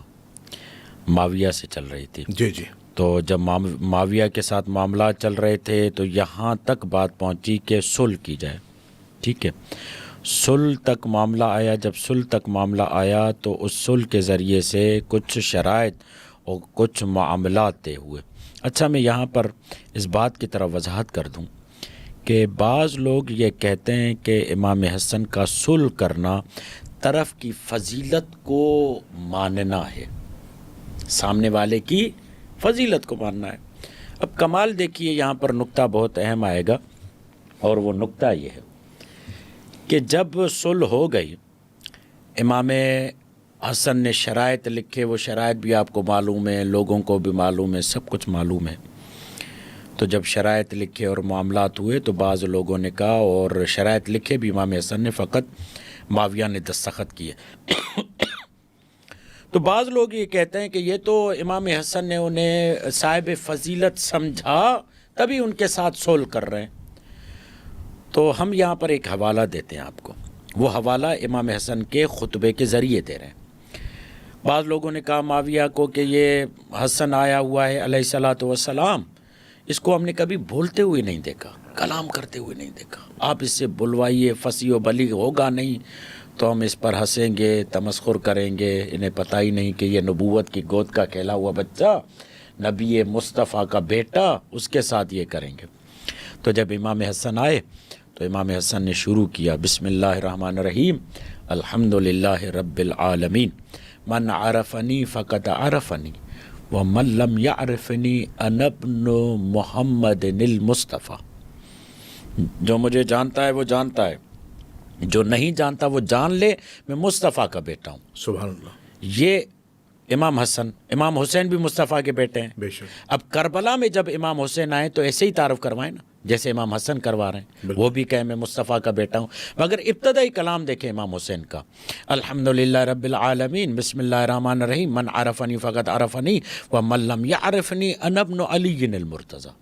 معاویہ سے چل رہی تھی۔ جی جی۔ تو جب معاویہ کے ساتھ معاملات چل رہے تھے تو یہاں تک بات پہنچی کہ صلح کی جائے، ٹھیک ہے، صلح تک معاملہ آیا۔ جب صلح تک معاملہ آیا تو اس صلح کے ذریعے سے کچھ شرائط اور کچھ معاملات طے ہوئے۔ اچھا، میں یہاں پر اس بات کی طرف وضاحت کر دوں کہ بعض لوگ یہ کہتے ہیں کہ امام حسن کا صلح کرنا طرف کی فضیلت کو ماننا ہے، سامنے والے کی فضیلت کو ماننا ہے۔ اب کمال دیکھیے، یہاں پر نقطہ بہت اہم آئے گا، اور وہ نقطہ یہ ہے کہ جب صلح ہو گئی، امام حسن نے شرائط لکھے، وہ شرائط بھی آپ کو معلوم ہے، لوگوں کو بھی معلوم ہے، سب کچھ معلوم ہے۔ تو جب شرائط لکھے اور معاملات ہوئے تو بعض لوگوں نے کہا، اور شرائط لکھے بھی امام حسن نے، فقط معاویہ نے دستخط کیے۔ تو بعض لوگ یہ کہتے ہیں کہ یہ تو امام حسن نے انہیں صاحب فضیلت سمجھا تبھی ان کے ساتھ صلح کر رہے ہیں۔ تو ہم یہاں پر ایک حوالہ دیتے ہیں آپ کو، وہ حوالہ امام حسن کے خطبے کے ذریعے دے رہے ہیں۔ بعض لوگوں نے کہا معاویہ کو کہ یہ حسن آیا ہوا ہے علیہ الصلاۃ والسلام، اس کو ہم نے کبھی بولتے ہوئے نہیں دیکھا، کلام کرتے ہوئے نہیں دیکھا، آپ اس سے بلوائیے، فصیح و بلیغ ہوگا نہیں تو ہم اس پر ہنسیں گے، تمسخر کریں گے، انہیں پتہ ہی نہیں کہ یہ نبوت کی گود کا کھیلا ہوا بچہ، نبی مصطفیٰ کا بیٹا، اس کے ساتھ یہ کریں گے۔ تو جب امام حسن آئے تو امام حسن نے شروع کیا، بسم اللہ الرحمن الرحیم، الحمد للہ رب العالمین، من عرفنی فقد عرفنی ومن لم یعرفنی انا ابن محمد المصطفیٰ۔ جو مجھے جانتا ہے وہ جانتا ہے، جو نہیں جانتا وہ جان لے، میں مصطفیٰ کا بیٹا ہوں۔ سبحان اللہ۔ یہ امام حسن، امام حسین بھی مصطفیٰ کے بیٹے ہیں۔ بے شک۔ اب کربلا میں جب امام حسین آئے تو ایسے ہی تعارف کروائیں نا، جیسے امام حسن کروا رہے ہیں، وہ بھی کہیں میں مصطفیٰ کا بیٹا ہوں۔ مگر ابتدائی کلام دیکھیں امام حسین کا، الحمدللہ رب العالمین، بسم اللہ الرحمن الرحیم، من عرفنی فقد عرفنی ومن لم یعرفنی انا ابن علی المرتضیٰ۔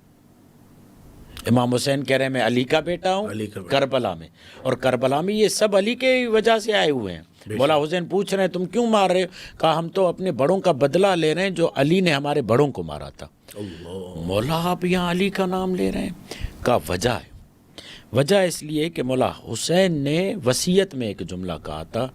امام حسین کہہ رہے ہیں میں علی کا بیٹا ہوں، علی کا بیٹا، کربلا میں، اور کربلا میں یہ سب علی کے وجہ سے آئے ہوئے ہیں۔ مولا حسین پوچھ رہے ہیں تم کیوں مار رہے ہو؟ کہا ہم تو اپنے بڑوں کا بدلہ لے رہے ہیں جو علی نے ہمارے بڑوں کو مارا تھا۔ مولا آپ یہاں علی کا نام لے رہے ہیں؟ کہا وجہ ہے، وجہ اس لیے کہ مولا حسین نے وصیت میں ایک جملہ کہا تھا،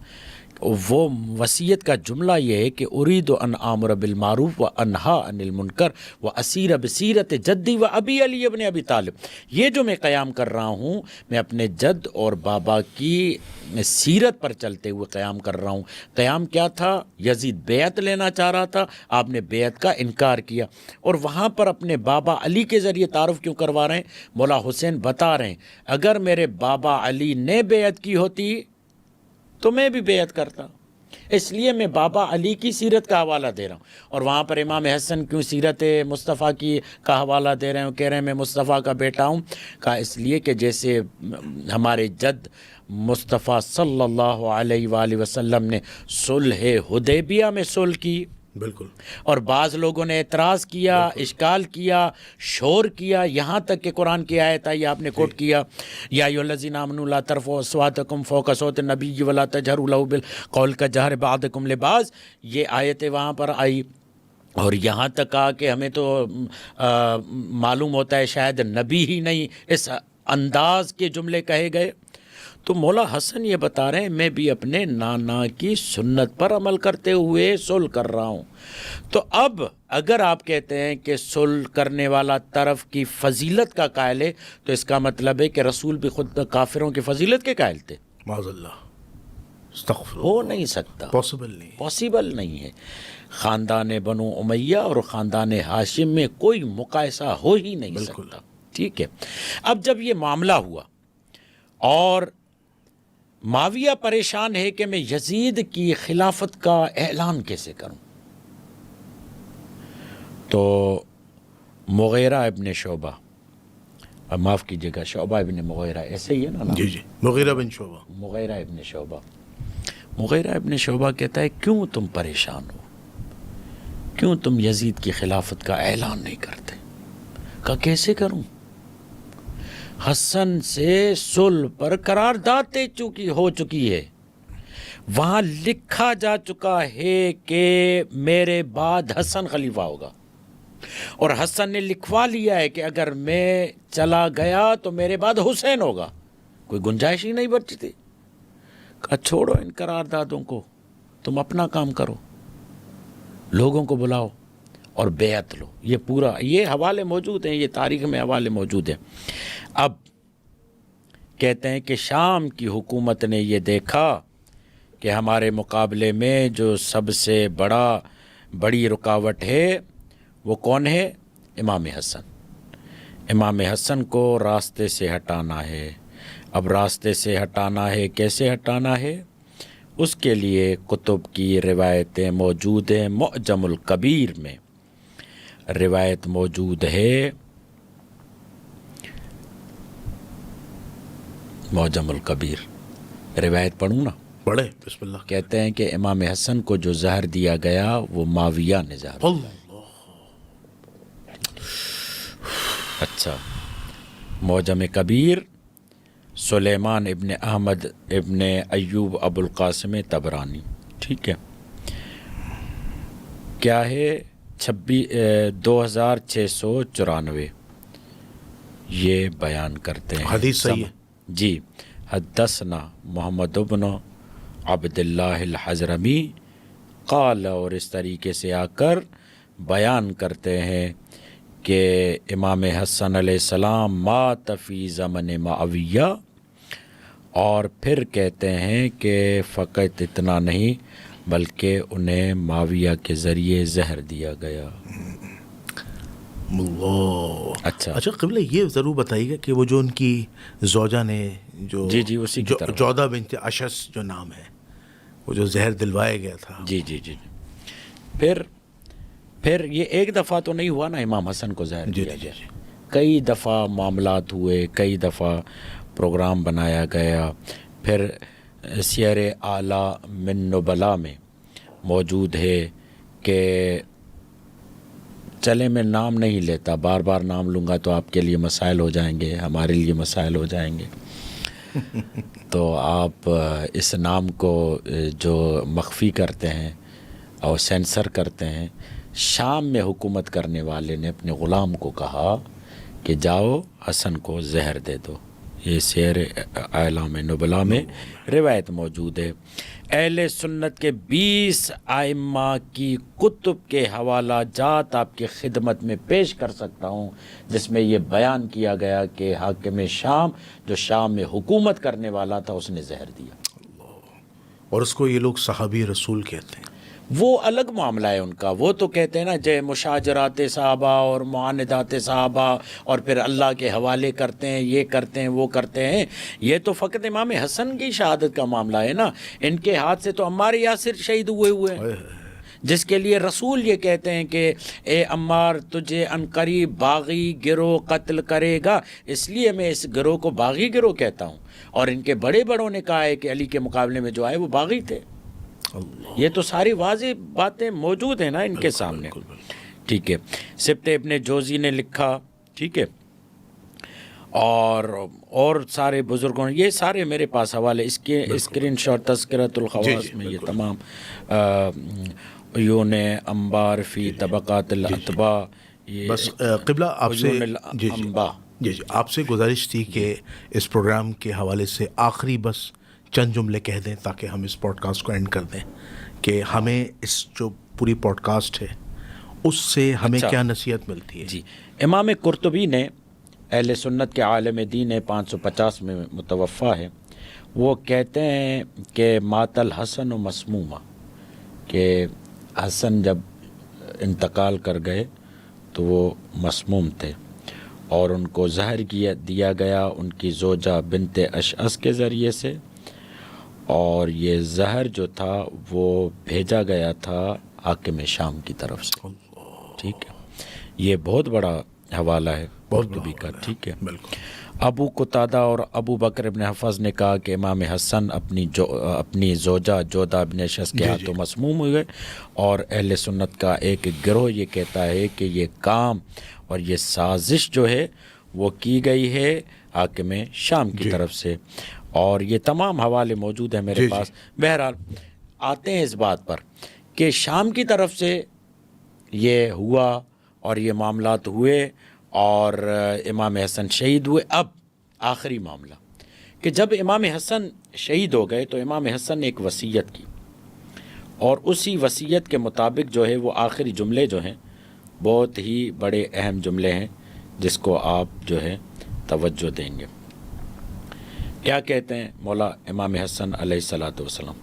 وہ وصیت کا جملہ یہ ہے کہ ارید ان آمر بالمعروف و انہا عن المنکر و اسیر بسیرت جدی و ابی علی ابن ابی طالب۔ یہ جو میں قیام کر رہا ہوں، میں اپنے جد اور بابا کی سیرت پر چلتے ہوئے قیام کر رہا ہوں۔ قیام کیا تھا؟ یزید بیعت لینا چاہ رہا تھا، آپ نے بیعت کا انکار کیا، اور وہاں پر اپنے بابا علی کے ذریعے تعارف کیوں کروا رہے ہیں؟ مولا حسین بتا رہے ہیں اگر میرے بابا علی نے بیعت کی ہوتی تو میں بھی بیعت کرتا، اس لیے میں بابا علی کی سیرت کا حوالہ دے رہا ہوں، اور وہاں پر امام حسن کیوں سیرت مصطفیٰ کی کا حوالہ دے رہے ہوں، کہہ رہے ہیں میں مصطفیٰ کا بیٹا ہوں؟ کہا اس لیے کہ جیسے ہمارے جد مصطفیٰ صلی اللہ علیہ وآلہ وسلم نے صلح حدیبیہ میں صلح کی، بالکل، اور بعض لوگوں نے اعتراض کیا، اشکال کیا، شور کیا، یہاں تک کہ قرآن کی آیت آئی، آپ نے کوٹ کیا یا ایھا الذین آمنوا لا ترفعوا اصواتکم فوق صوت النبی ولا تجہروا لہ بالقول کجہر بعضکم لبعض، یہ آیتیں وہاں پر آئی، اور یہاں تک آ کہ ہمیں تو معلوم ہوتا ہے شاید نبی ہی نہیں اس انداز کے جملے کہے گئے۔ تو مولا حسن یہ بتا رہے ہیں میں بھی اپنے نانا کی سنت پر عمل کرتے ہوئے صلح کر رہا ہوں۔ تو اب اگر آپ کہتے ہیں کہ صلح کرنے والا طرف کی فضیلت کا قائل ہے، تو اس کا مطلب ہے کہ رسول بھی خود کافروں کی فضیلت کے قائل تھے؟ معاذ اللہ، استغفر اللہ، ہو نہیں سکتا، پاسبل نہیں ہے۔ خاندان بنو امیہ اور خاندان ہاشم میں کوئی مقایسہ ہو ہی نہیں سکتا، ٹھیک ہے۔ اب جب یہ معاملہ ہوا اور معاویہ پریشان ہے کہ میں یزید کی خلافت کا اعلان کیسے کروں، تو مغیرہ ابن شعبہ، معاف کیجیے گا شعبہ ابن مغیرہ، ایسے ہی ہے نا؟ جی جی، مغیرہ بن شعبہ، مغیرہ ابن شعبہ، مغیرہ ابن شعبہ کہتا ہے کیوں تم پریشان ہو، کیوں تم یزید کی خلافت کا اعلان نہیں کرتے؟ کہا کیسے کروں؟ حسن سے صلح پر قرارداد ہو چکی ہے، وہاں لکھا جا چکا ہے کہ میرے بعد حسن خلیفہ ہوگا، اور حسن نے لکھوا لیا ہے کہ اگر میں چلا گیا تو میرے بعد حسین ہوگا، کوئی گنجائش ہی نہیں بچی تھی۔ کہا چھوڑو ان قراردادوں کو، تم اپنا کام کرو، لوگوں کو بلاؤ اور بیعت لو۔ یہ پورا یہ حوالے موجود ہیں، یہ تاریخ میں حوالے موجود ہیں۔ اب کہتے ہیں کہ شام کی حکومت نے یہ دیکھا کہ ہمارے مقابلے میں جو سب سے بڑی رکاوٹ ہے وہ کون ہے؟ امام حسن۔ امام حسن کو راستے سے ہٹانا ہے۔ اب راستے سے ہٹانا ہے، کیسے ہٹانا ہے؟ اس کے لیے کتب کی روایتیں موجود ہیں۔ معجم الکبیر میں روایت موجود ہے، معجم الکبیر، روایت پڑھوں نا؟ پڑھے، بسم اللہ۔ کہتے ہیں کہ امام حسن کو جو زہر دیا گیا وہ معاویہ نے زہر دیا۔ اچھا، معجم کبیر، سلیمان ابن احمد ابن ایوب ابو القاسم طبرانی، ٹھیک ہے، کیا ہے 2694 یہ بیان کرتے ہیں۔ حدیث صحیح ہے؟ جی، حدثنا محمد بن عبد اللہ الحضرمی قال، اور اس طریقے سے آ کر بیان کرتے ہیں کہ امام حسن علیہ السلام مات فی زمن معاویہ، اور پھر کہتے ہیں کہ فقط اتنا نہیں بلکہ انہیں معاویہ کے ذریعے زہر دیا گیا۔ اللہ، اچھا قبلہ یہ ضرور بتائیے گا کہ وہ جو ان کی زوجہ نے جو جی اسی کی طرف جودہ بنت اشس جو نام ہے، وہ جو زہر دلوایا گیا تھا، جی پھر یہ ایک دفعہ تو نہیں ہوا نا امام حسن کو زہر دیا گیا، کئی دفعہ معاملات ہوئے، کئی دفعہ پروگرام بنایا گیا۔ پھر سیر اعلیٰ من نبلاء میں موجود ہے کہ چلے میں نام نہیں لیتا، بار بار نام لوں گا تو آپ کے لیے مسائل ہو جائیں گے، ہمارے لیے مسائل ہو جائیں گے، تو آپ اس نام کو جو مخفی کرتے ہیں اور سینسر کرتے ہیں۔ شام میں حکومت کرنے والے نے اپنے غلام کو کہا کہ جاؤ حسن کو زہر دے دو، یہ سیر اعلام نبلاء میں روایت موجود ہے۔ اہل سنت کے 20 ائمہ کی کتب کے حوالہ جات آپ کی خدمت میں پیش کر سکتا ہوں، جس میں یہ بیان کیا گیا کہ حاکم شام جو شام میں حکومت کرنے والا تھا اس نے زہر دیا، اور اس کو یہ لوگ صحابی رسول کہتے ہیں۔ وہ الگ معاملہ ہے ان کا. وہ تو کہتے ہیں نا جے مشاجرات صحابہ اور معاندات صحابہ اور پھر اللہ کے حوالے کرتے ہیں, یہ کرتے ہیں, وہ کرتے ہیں. یہ تو فقط امام حسن کی شہادت کا معاملہ ہے نا. ان کے ہاتھ سے تو عمار یاسر شہید ہوئے ہیں, جس کے لیے رسول یہ کہتے ہیں کہ اے عمار تجھے عنقریب باغی گروہ قتل کرے گا, اس لیے میں اس گروہ کو باغی گروہ کہتا ہوں. اور ان کے بڑے بڑوں نے کہا ہے کہ علی کے مقابلے میں جو آئے وہ باغی تھے. یہ تو ساری واضح باتیں موجود ہیں نا ان کے سامنے. ٹھیک ہے. سبت ابن جوزی نے لکھا, ٹھیک ہے, اور سارے بزرگوں, یہ سارے میرے پاس حوالے, اس کے اسکرین شاٹ تذکرۃ الخواص میں یہ تمام عیون انبار فی طبقات الاتباع. بس قبلہ آپ سے جی آپ سے گزارش تھی کہ اس پروگرام کے حوالے سے آخری بس چند جملے کہہ دیں تاکہ ہم اس پوڈ کاسٹ کو اینڈ کر دیں, کہ ہمیں اس جو پوری پوڈ کاسٹ ہے اس سے ہمیں کیا نصیحت ملتی ہے. جی, امام قرطبی نے اہل سنت کے عالم دین 550 میں متوفا ہے. وہ کہتے ہیں کہ مات الحسن و مسمومہ, کہ حسن جب انتقال کر گئے تو وہ مسموم تھے اور ان کو زہر دیا گیا ان کی زوجہ بنت اشعث کے ذریعے سے, اور یہ زہر جو تھا وہ بھیجا گیا تھا حاکم شام کی طرف سے. ٹھیک ہے, یہ بہت بڑا حوالہ ہے قرطبی کا. ٹھیک ہے. ابو قتادہ اور ابو بکر ابن حفظ نے کہا کہ امام حسن اپنی زوجہ جودہ ابن اشعث کے ہاتھوں مسموم ہوئے, اور اہل سنت کا ایک گروہ یہ کہتا ہے کہ یہ کام اور یہ سازش جو ہے وہ کی گئی ہے حاکم شام کی طرف سے. اور یہ تمام حوالے موجود ہیں میرے پاس. بہرحال آتے ہیں اس بات پر کہ شام کی طرف سے یہ ہوا اور یہ معاملات ہوئے اور امام حسن شہید ہوئے. اب آخری معاملہ کہ جب امام حسن شہید ہو گئے تو امام حسن نے ایک وصیت کی, اور اسی وصیت کے مطابق جو ہے وہ آخری جملے جو ہیں بہت ہی بڑے اہم جملے ہیں جس کو آپ جو ہے توجہ دیں گے. کیا کہتے ہیں مولا امام حسن علیہ الصلوۃ والسلام؟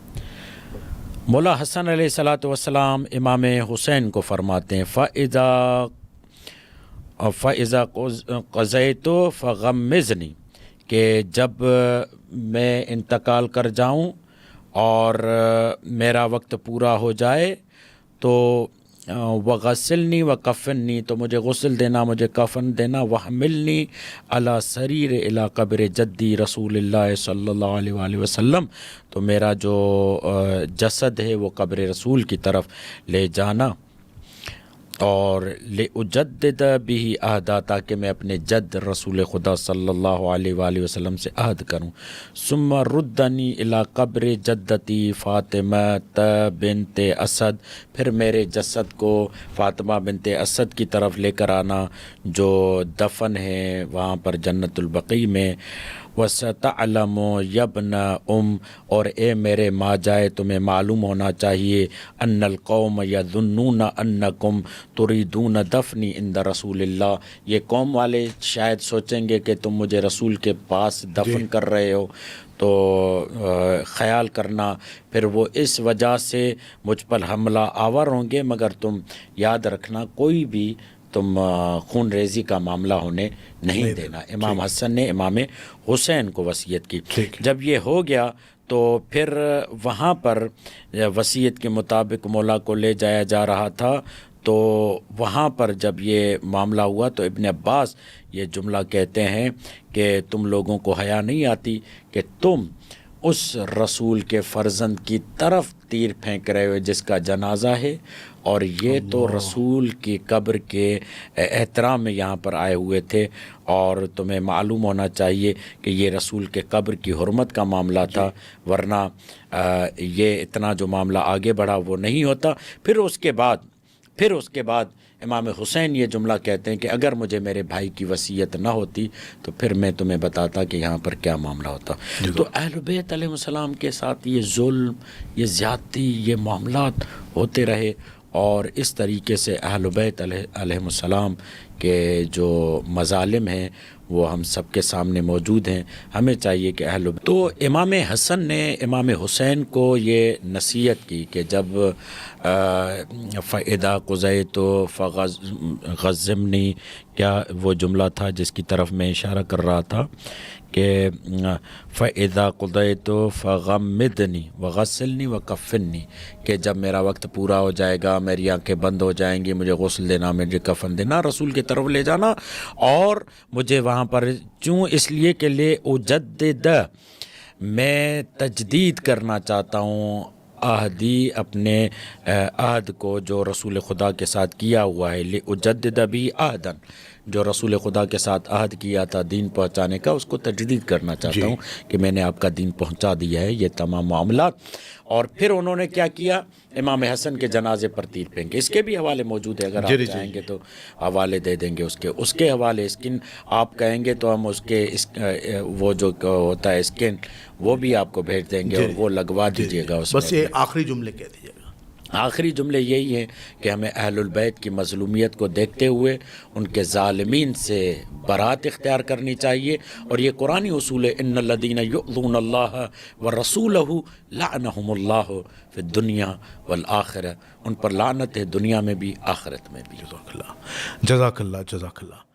مولا حسن علیہ الصلوۃ والسلام امام حسین کو فرماتے ہیں فَإِذَا قَضَيْتُ فَغَمِّزْنِي, کہ جب میں انتقال کر جاؤں اور میرا وقت پورا ہو جائے تو وغسلنی وکفنی, تو مجھے غسل دینا, مجھے کفن دینا, وحملنی علی سریر الی قبر جدی رسول اللہ صلی اللہ علیہ وآلہ وسلم, تو میرا جو جسد ہے وہ قبر رسول کی طرف لے جانا, اور لأجدد به عہدا, تاکہ میں اپنے جد رسول خدا صلی اللہ علیہ وآلہ وسلم سے عہد کروں. ثم ردنی الی قبر جدتی فاطمہ بنت اسد, پھر میرے جسد کو فاطمہ بنت اسد کی طرف لے کر آنا جو دفن ہے وہاں پر جنت البقیع میں. وَسَتَعْلَمُ یَبْنَ اور اے میرے ماں جائے تمہیں معلوم ہونا چاہیے ان القوم یظنون انکم تریدون دفنی عند رسول اللہ, یہ قوم والے شاید سوچیں گے کہ تم مجھے رسول کے پاس دفن کر رہے ہو, تو خیال کرنا پھر وہ اس وجہ سے مجھ پر حملہ آور ہوں گے, مگر تم یاد رکھنا کوئی بھی تم خون ریزی کا معاملہ ہونے نہیں دینا. امام حسن نے امام حسین کو وصیت کی. جب یہ ہو گیا تو پھر وہاں پر وصیت کے مطابق مولا کو لے جایا جا رہا تھا, تو وہاں پر جب یہ معاملہ ہوا تو ابن عباس یہ جملہ کہتے ہیں کہ تم لوگوں کو حیا نہیں آتی کہ تم اس رسول کے فرزند کی طرف تیر پھینک رہے ہو جس کا جنازہ ہے, اور یہ تو رسول کی قبر کے احترام میں یہاں پر آئے ہوئے تھے, اور تمہیں معلوم ہونا چاہیے کہ یہ رسول کے قبر کی حرمت کا معاملہ تھا, ورنہ یہ اتنا جو معاملہ آگے بڑھا وہ نہیں ہوتا. پھر اس کے بعد امام حسین یہ جملہ کہتے ہیں کہ اگر مجھے میرے بھائی کی وصیت نہ ہوتی تو پھر میں تمہیں بتاتا کہ یہاں پر کیا معاملہ ہوتا. تو اہل بیت علیہ السلام کے ساتھ یہ ظلم, یہ زیادتی, یہ معاملات ہوتے رہے, اور اس طریقے سے اہل بیت علیہ السلام کے جو مظالم ہیں وہ ہم سب کے سامنے موجود ہیں. ہمیں چاہیے کہ تو امام حسن نے امام حسین کو یہ نصیحت کی کہ جب فَإِذَا قُضَيْتُ فَغَزِّمْنِی، کیا وہ جملہ تھا جس کی طرف میں اشارہ کر رہا تھا کہ فَإِذَا قُضَيْتُ فَغَمِّدْنِی وَغَسِّلْنِی وَكَفِّنِّی، کہ جب میرا وقت پورا ہو جائے گا، میری آنکھیں بند ہو جائیں گی، مجھے غسل دینا، مجھے کفن دینا، رسول کی طرف لے جانا، اور مجھے وہاں پر اس لیے کہ لے اجدد، میں تجدید کرنا چاہتا ہوں عہدی، اپنے عہد کو جو رسول خدا کے ساتھ کیا ہوا ہے، لِأُجَدِّدَ بِهِ عَهْدًا، جو رسول خدا کے ساتھ عہد کیا تھا دین پہنچانے کا، اس کو تجدید کرنا چاہتا ہوں کہ میں نے آپ کا دین پہنچا دیا ہے، یہ تمام معاملات. اور پھر انہوں نے کیا کیا؟ امام حسن کے جنازے پر تیر پھینکے. اس کے بھی حوالے موجود ہیں، اگر آپ چاہیں گے تو حوالے دے دیں گے اس کے حوالے. اسکن آپ کہیں گے تو ہم اس کے وہ جو ہوتا ہے اسکن، وہ بھی آپ کو بھیج دیں گے، اور وہ لگوا دیجیے گا اس میں. بس یہ آخری جملے کہہ دیجیے گا. آخری جملے یہی ہیں کہ ہمیں اہل البیت کی مظلومیت کو دیکھتے ہوئے ان کے ظالمین سے برات اختیار کرنی چاہیے، اور یہ قرآنی اصول ہے، ان الذین یؤذون اللہ ورسولہ لعنہم اللہ فی الدنیا والآخرہ، ان پر لعنت ہے دنیا میں بھی آخرت میں بھی. جزاک اللہ.